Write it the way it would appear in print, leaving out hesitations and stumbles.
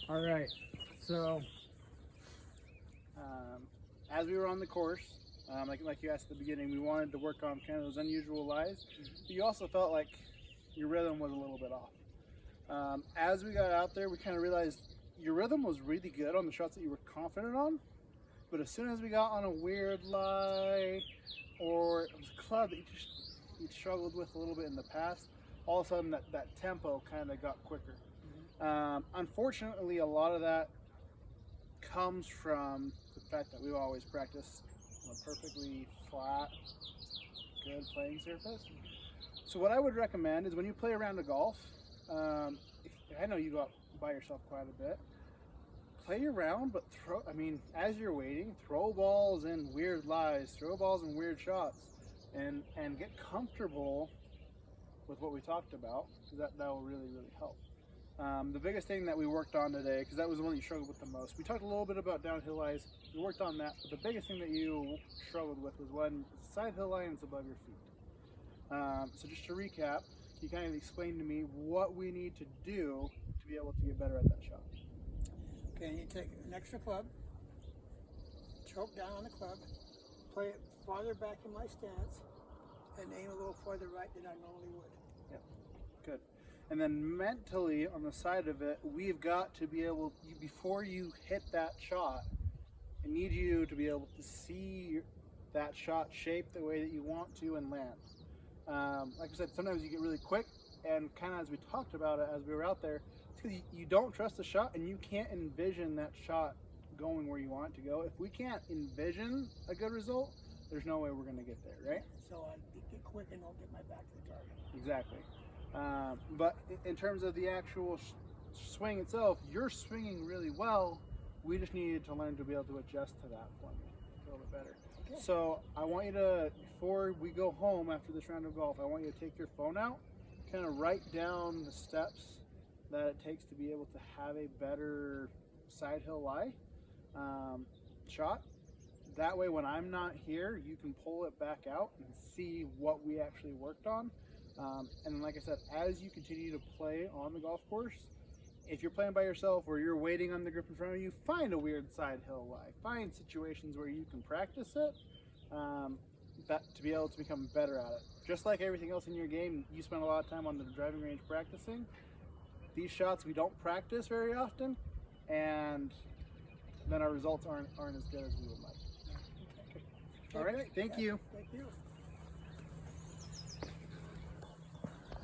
All right. So, as we were on the course, like you asked at the beginning, we wanted to work on kind of those unusual lies. But you also felt like your rhythm was a little bit off. As we got out there, we kind of realized your rhythm was really good on the shots that you were confident on. But as soon as we got on a weird lie, or it was a club that you struggled with a little bit in the past, all of a sudden that tempo kind of got quicker. Unfortunately, a lot of that comes from the fact that we've always practiced on a perfectly flat, good playing surface. So what I would recommend is when you play a round of golf, I know you go out by yourself quite a bit, play your round, but as you're waiting, throw balls in weird lies, throw balls in weird shots, and get comfortable with what we talked about, because that will really, really help. The biggest thing that we worked on today, because that was the one you struggled with the most, we talked a little bit about downhill lies, we worked on that, but the biggest thing that you struggled with was when the side hill line is above your feet. So just to recap, you kind of explain to me what we need to do to be able to get better at that shot. Okay, you take an extra club, choke down on the club, play it farther back in my stance, and aim a little farther right than I normally would. Yep, good. And then mentally on the side of it, we've got to be able, before you hit that shot, I need you to be able to see that shot shaped the way that you want to and land. Like I said, sometimes you get really quick, and kind of as we talked about it as we were out there, it's because you don't trust the shot and you can't envision that shot going where you want it to go. If we can't envision a good result, there's no way we're going to get there, right? So I get quick and don't get my back to the target. Exactly. But in terms of the actual swing itself, you're swinging really well. We just needed to learn to be able to adjust to that for me a little bit better. Okay. So I want you to, before we go home after this round of golf, I want you to take your phone out, kind of write down the steps that it takes to be able to have a better side hill lie shot. That way, when I'm not here, you can pull it back out and see what we actually worked on. And like I said, as you continue to play on the golf course, if you're playing by yourself or you're waiting on the grip in front of you, find a weird side hill lie. Find situations where you can practice it to be able to become better at it. Just like everything else in your game, you spend a lot of time on the driving range practicing. These shots we don't practice very often, and then our results aren't as good as we would like. Okay. All right, thank you. Thank you.